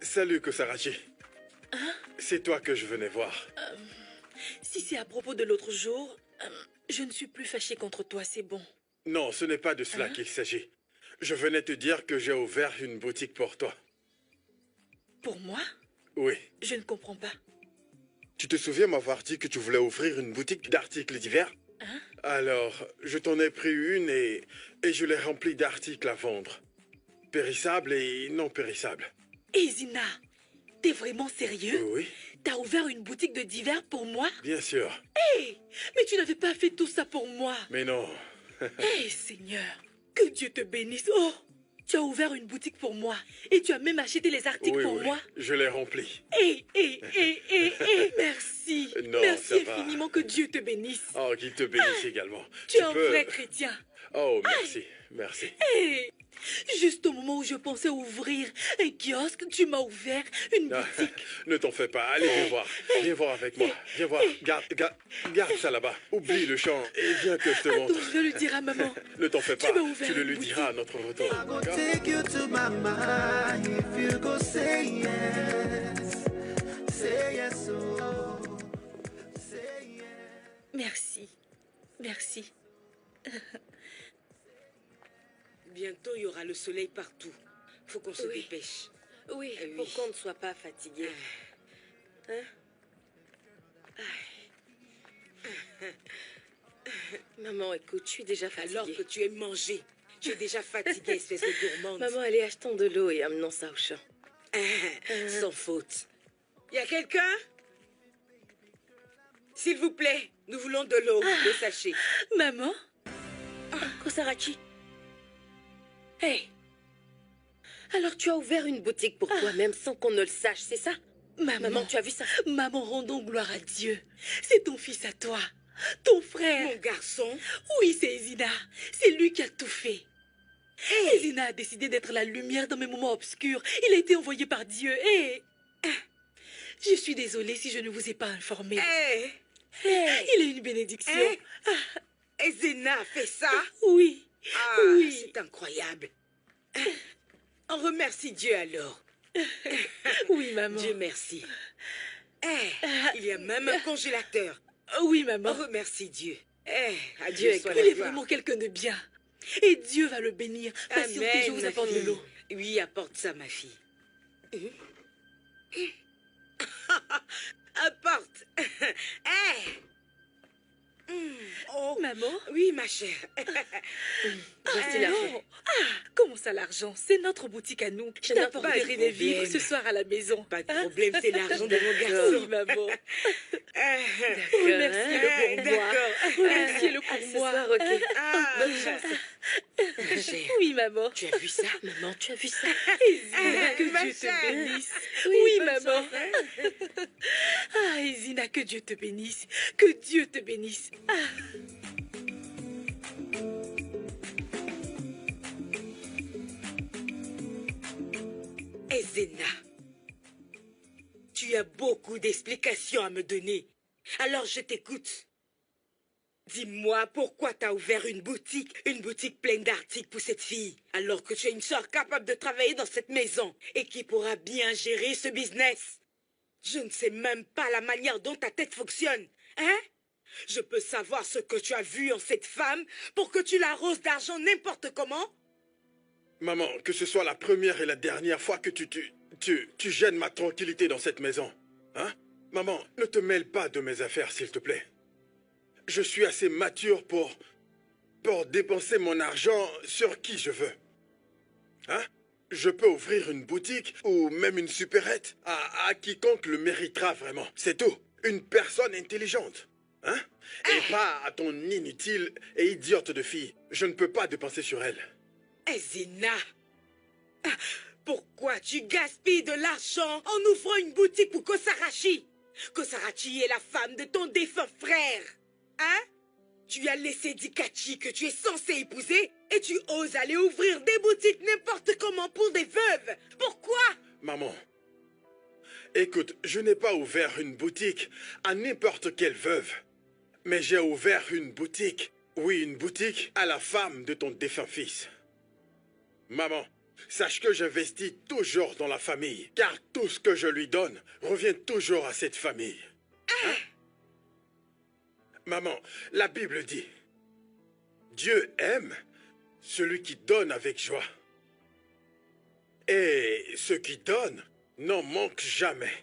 Salut, Kosarachi. Hein? C'est toi que je venais voir. Si c'est à propos de l'autre jour, je ne suis plus fâchée contre toi, c'est bon. Non, ce n'est pas de cela qu'il s'agit. Je venais te dire que j'ai ouvert une boutique pour toi. Pour moi? Oui. Je ne comprends pas. Tu te souviens m'avoir dit que tu voulais ouvrir une boutique d'articles divers? Hein? Alors, je t'en ai pris une et je l'ai remplie d'articles à vendre. Périssables et non périssables. Hé Zina, t'es vraiment sérieux? Oui, T'as ouvert une boutique de divers pour moi? bien sûr. Hé, mais tu n'avais pas fait tout ça pour moi. Mais non. Hé Seigneur, que Dieu te bénisse. Oh, tu as ouvert une boutique pour moi et tu as même acheté les articles Oui, pour oui, moi. je l'ai remplie. Hé, merci. Non, Merci ça va. infiniment, que Dieu te bénisse. Oh, qu'il te bénisse également. Tu es un vrai chrétien. Oh, merci, merci. Hé, juste au moment où je pensais ouvrir un kiosque, tu m'as ouvert une boutique. Ne t'en fais pas, allez, viens voir. Viens voir avec moi. Viens voir. Garde ça là-bas. Oublie le chant et viens que je te Attends, montre. je vais le dire à maman. Ne t'en fais Tu pas. m'as ouvert Tu le une lui boutique. diras à notre retour. I go D'accord? take you to mama if you go say yes. Say yes, oh. Say yes. Merci. Merci. Bientôt, il y aura le soleil partout. Faut qu'on se dépêche. Oui, Eh oui. pour qu'on ne soit pas fatigué. Hein? Maman, écoute, je suis déjà fatiguée. Alors que tu aimes manger. Tu es déjà fatiguée, espèce de gourmande. Maman, allez, achetons de l'eau et amenons ça au champ. Sans faute. Y a quelqu'un? S'il vous plaît, nous voulons de l'eau, le sachet. Maman? Kosarachi. Hey! Alors tu as ouvert une boutique pour toi-même sans qu'on ne le sache, c'est ça? Maman, tu as vu ça? Maman, rendons gloire à Dieu. C'est ton fils à toi. Ton frère. Mon garçon, Oui, c'est Ezina. C'est lui qui a tout fait. Ezina a décidé d'être la lumière dans mes moments obscurs. Il a été envoyé par Dieu. Je suis désolée si je ne vous ai pas informé. Il est une bénédiction. Ezena a fait ça? Oui. Ah, Oui. c'est incroyable. On remercie Dieu alors. Oui, maman. Dieu merci. Il y a même un congélateur. Oui, On maman. remercie Dieu. À Dieu Dieu soit il la est gloire. vraiment quelqu'un de bien. Et Dieu va le bénir. Patientez, je vous ma apporte de fille. l'eau. Oui, apporte ça, ma fille. Apporte. Oh, Maman? oui, ma chère. Voici l'argent. Non. Comment ça l'argent? C'est notre boutique à nous. Je Pas de t'apporterai des vivres problème. ce soir à la maison. Pas de Hein? problème, c'est l'argent de mon Oui, garçon. maman. D'accord, Remerciez-le hein? pour moi. Remerciez-le pour Ah, ce moi. soir, ok. Ah, Bonne chance. ma chère, Oui, maman. tu as vu ça? Maman, tu as vu ça? Ezina, que ma Dieu te chère. bénisse. Oui, bonne maman. Ah, Ezina, que Dieu te bénisse. Que Dieu te bénisse. Ezena, tu as beaucoup d'explications à me donner. Alors je t'écoute. Dis-moi pourquoi tu as ouvert une boutique pleine d'articles pour cette fille, alors que tu as une soeur capable de travailler dans cette maison et qui pourra bien gérer ce business. Je ne sais même pas la manière dont ta tête fonctionne, hein? Je peux savoir ce que tu as vu en cette femme pour que tu l'arroses d'argent n'importe comment? Maman, que ce soit la première et la dernière fois que tu gênes ma tranquillité dans cette maison. Hein? Maman, ne te mêle pas de mes affaires, s'il te plaît. Je suis assez mature pour dépenser mon argent sur qui je veux. Hein? Je peux ouvrir une boutique ou même une supérette à quiconque le méritera vraiment. C'est tout. Une personne intelligente. Hein? Et pas à ton inutile et idiote de fille. Je ne peux pas dépenser sur elle. Ezena, pourquoi tu gaspilles de l'argent en ouvrant une boutique pour Kosarachi? Kosarachi est la femme de ton défunt frère. Hein? Tu as laissé Dikachi que tu es censé épouser et tu oses aller ouvrir des boutiques n'importe comment pour des veuves. Pourquoi? Maman, écoute, je n'ai pas ouvert une boutique à n'importe quelle veuve. Mais j'ai ouvert une boutique, oui, une boutique à la femme de ton défunt fils. Maman, sache que j'investis toujours dans la famille, car tout ce que je lui donne revient toujours à cette famille. Hein? Maman, la Bible dit, Dieu aime celui qui donne avec joie. Et ceux qui donnent n'en manquent jamais.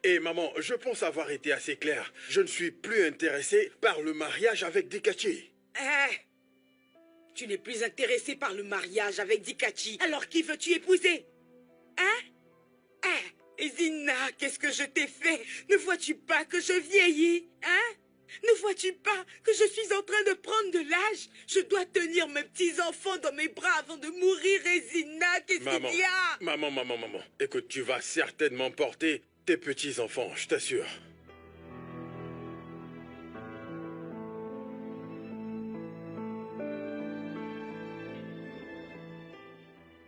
Et maman, je pense avoir été assez clair. Je ne suis plus intéressé par le mariage avec Dikachi. Tu n'es plus intéressé par le mariage avec Dikachi. Alors qui veux-tu épouser? Zina, qu'est-ce que je t'ai fait? Ne vois-tu pas que je vieillis? Ne vois-tu pas que je suis en train de prendre de l'âge? Je dois tenir mes petits-enfants dans mes bras avant de mourir, Zina. Qu'est-ce qu'il y a? Maman. Écoute, tu vas certainement porter tes petits-enfants, je t'assure.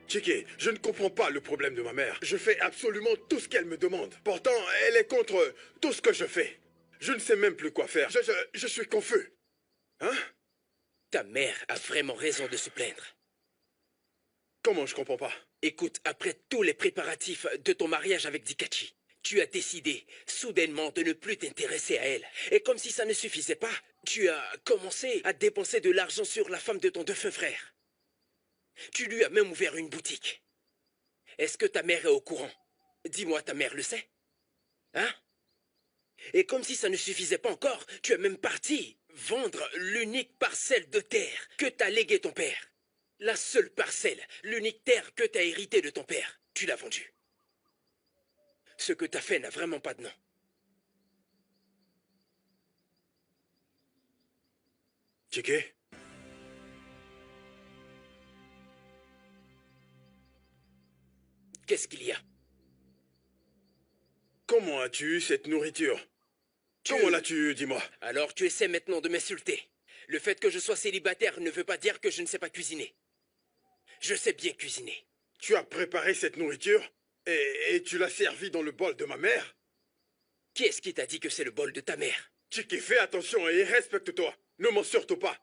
Chiki, je ne comprends pas le problème de ma mère. Je fais absolument tout ce qu'elle me demande. Pourtant, elle est contre tout ce que je fais. Je ne sais même plus quoi faire. Je suis confus. Hein? Ta mère a vraiment raison de se plaindre. Comment je comprends pas? Écoute, après tous les préparatifs de ton mariage avec Dikachi, tu as décidé soudainement de ne plus t'intéresser à elle. Et comme si ça ne suffisait pas, tu as commencé à dépenser de l'argent sur la femme de ton défunt frère. Tu lui as même ouvert une boutique. Est-ce que ta mère est au courant? Dis-moi, ta mère le sait? Hein? Et comme si ça ne suffisait pas encore, tu es même parti vendre l'unique parcelle de terre que t'a légué ton père. La seule parcelle, l'unique terre que t'as héritée de ton père, tu l'as vendue. Ce que t'as fait n'a vraiment pas de nom. Chiki? Qu'est-ce qu'il y a? Comment as-tu eu cette nourriture? Comment l'as-tu eu, dis-moi? Alors tu essaies maintenant de m'insulter. Le fait que je sois célibataire ne veut pas dire que je ne sais pas cuisiner. Je sais bien cuisiner. Tu as préparé cette nourriture et tu l'as servie dans le bol de ma mère? Qui est-ce qui t'a dit que c'est le bol de ta mère? Chiki, fais attention et respecte-toi. Ne mens surtout pas.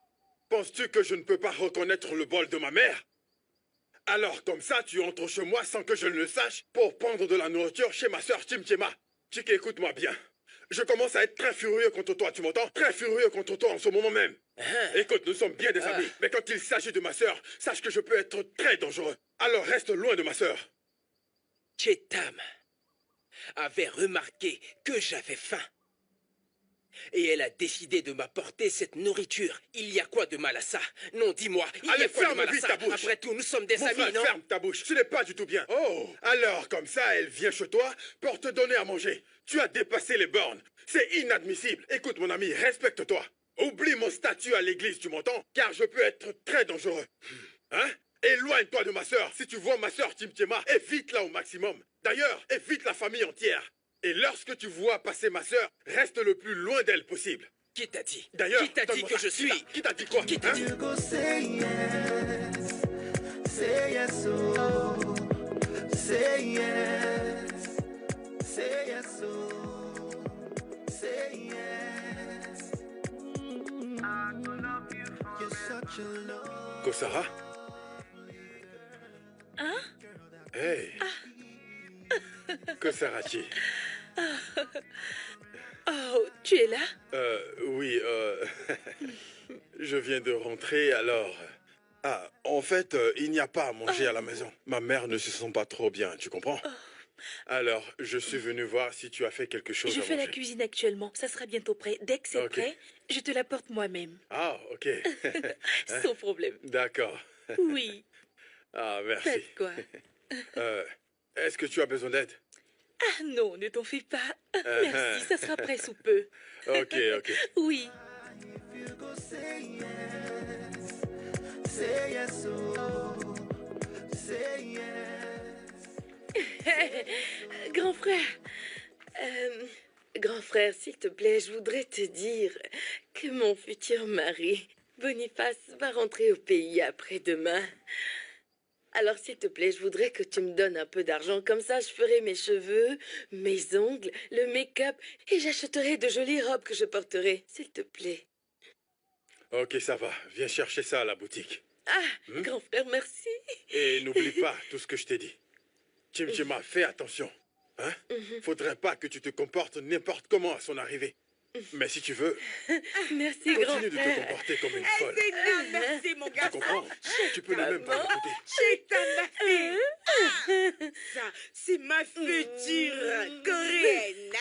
Penses-tu que je ne peux pas reconnaître le bol de ma mère? Alors, comme ça, tu entres chez moi sans que je ne le sache pour prendre de la nourriture chez ma sœur Chimchema. Chiki, écoute-moi bien. Je commence à être très furieux contre toi, tu m'entends? Très furieux contre toi en ce moment même. Écoute, nous sommes bien des amis, mais quand il s'agit de ma sœur, sache que je peux être très dangereux. Alors reste loin de ma sœur. Chetam avait remarqué que j'avais faim. Et elle a décidé de m'apporter cette nourriture. Il y a quoi de mal à ça? Non, dis-moi, il y a quoi de mal à ça? Après tout, nous sommes des amis, non? Ferme ta bouche, ce n'est pas du tout bien. Oh, alors comme ça, elle vient chez toi pour te donner à manger. Tu as dépassé les bornes. C'est inadmissible. Écoute, mon ami, respecte-toi. Oublie mon statut à l'église, tu m'entends? Car je peux être très dangereux. Hein? Éloigne-toi de ma sœur. Si tu vois ma sœur Timtiema, évite-la au maximum. D'ailleurs, évite la famille entière. Et lorsque tu vois passer ma sœur, reste le plus loin d'elle possible. Qui t'a dit? D'ailleurs, qui t'a dit que je suis? Qui t'a dit quoi? Qui t'a dit? You go say yes, say yes, oh, say yes, say yes, oh, say yes. You're such a love. Kosara? Hein? Hey. Kosarachi. Oh, tu es là? Oui, je viens de rentrer, alors... Ah, en fait, il n'y a pas à manger à la maison. Ma mère ne se sent pas trop bien, tu comprends? Alors, je suis venu voir si tu as fait quelque chose Je à fais manger. la cuisine actuellement. Ça sera bientôt prêt. Dès que c'est Ok. prêt, je te l'apporte moi-même. Ah, ok. Sans problème. D'accord. Oui. Ah, Pas merci. de quoi. Est-ce que tu as besoin d'aide? Ah non, ne t'en fais pas. Merci, ça sera prêt sous peu. Ok. Oui. If you go say yes, oh, say yes. Grand frère. Grand frère, s'il te plaît, je voudrais te dire que mon futur mari, Boniface, va rentrer au pays après-demain. Alors, s'il te plaît, je voudrais que tu me donnes un peu d'argent. Comme ça, je ferai mes cheveux, mes ongles, le make-up et j'achèterai de jolies robes que je porterai. S'il te plaît. Ok, ça va. Viens chercher ça à la boutique. Grand frère, merci. Et n'oublie pas tout ce que je t'ai dit. Chimchima, fais attention. Hein? Faudrait pas que tu te comportes n'importe comment à son arrivée. Mais si tu veux, Merci, grand continue de te frère. comporter comme une Eh, folle. c'est non, merci, mon Tu garçon. comprends? Tu peux ne même pas l'écouter. Chita, ma fille. Ça, c'est ma future coréenne.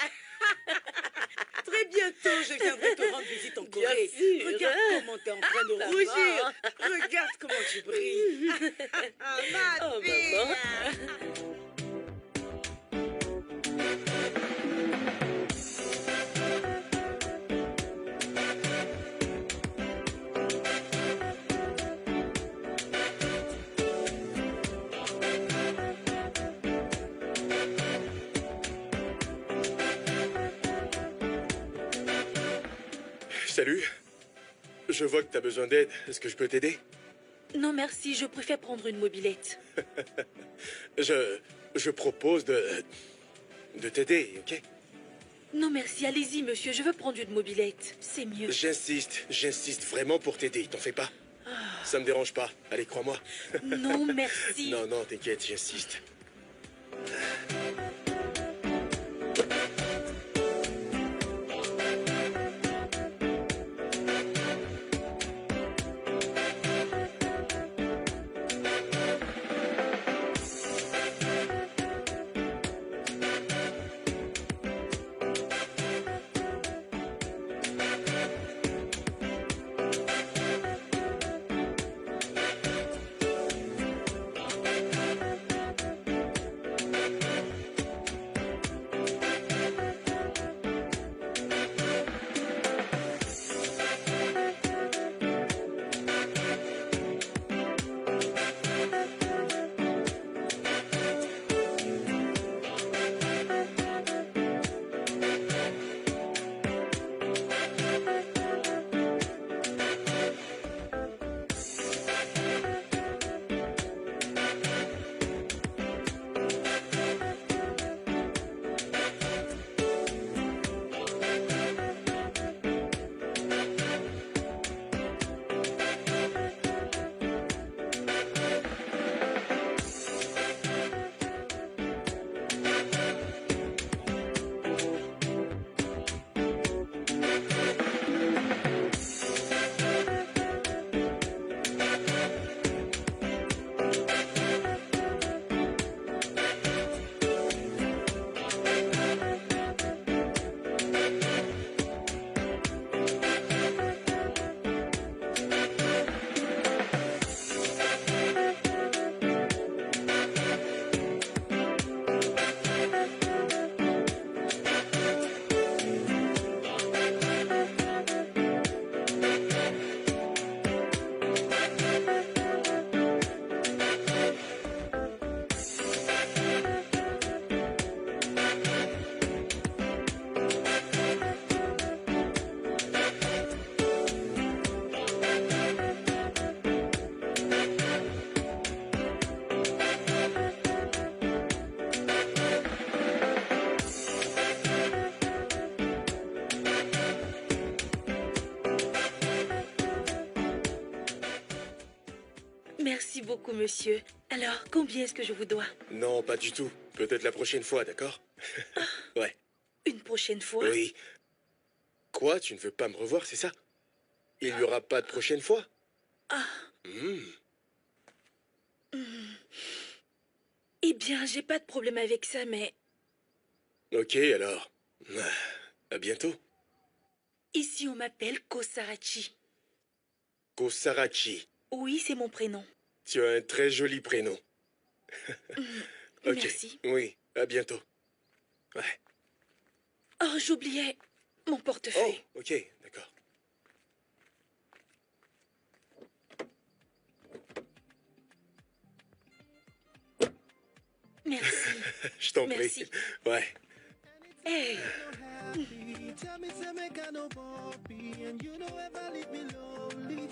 Très bientôt, je viendrai te rendre visite en Bien Corée. sûr. Regarde comment t'es en train de Ça rougir. Regarde comment tu brilles. Ma Oh, fille. maman. Salut. Je vois que tu as besoin d'aide. Est-ce que je peux t'aider? Non, merci, je préfère prendre une mobilette. Je propose de t'aider, ok? Non, merci, allez-y, monsieur, je veux prendre une mobilette. C'est mieux. J'insiste vraiment pour t'aider, t'en fais pas. Ça me dérange pas. Allez, crois-moi. Non, merci. Non, non, t'inquiète, j'insiste. Merci beaucoup, monsieur. Alors, combien est-ce que je vous dois? Non, pas du tout. Peut-être la prochaine fois, d'accord? Ouais. Une prochaine fois? Oui. Quoi? Tu ne veux pas me revoir, c'est ça? Il n'y aura pas de prochaine fois? Eh bien, j'ai pas de problème avec ça, mais Ok, alors. À bientôt. ici, on m'appelle Kosarachi. Kosarachi. Oui, c'est mon prénom. Tu as un très joli prénom. Ok. Merci. Oui, à bientôt. Ouais. Oh, j'oubliais mon Oh, portefeuille. ok, d'accord. Merci. Je t'en prie. Merci. Ouais. Hey, Tell me, say, make I no puppy, and you don't ever leave me lonely.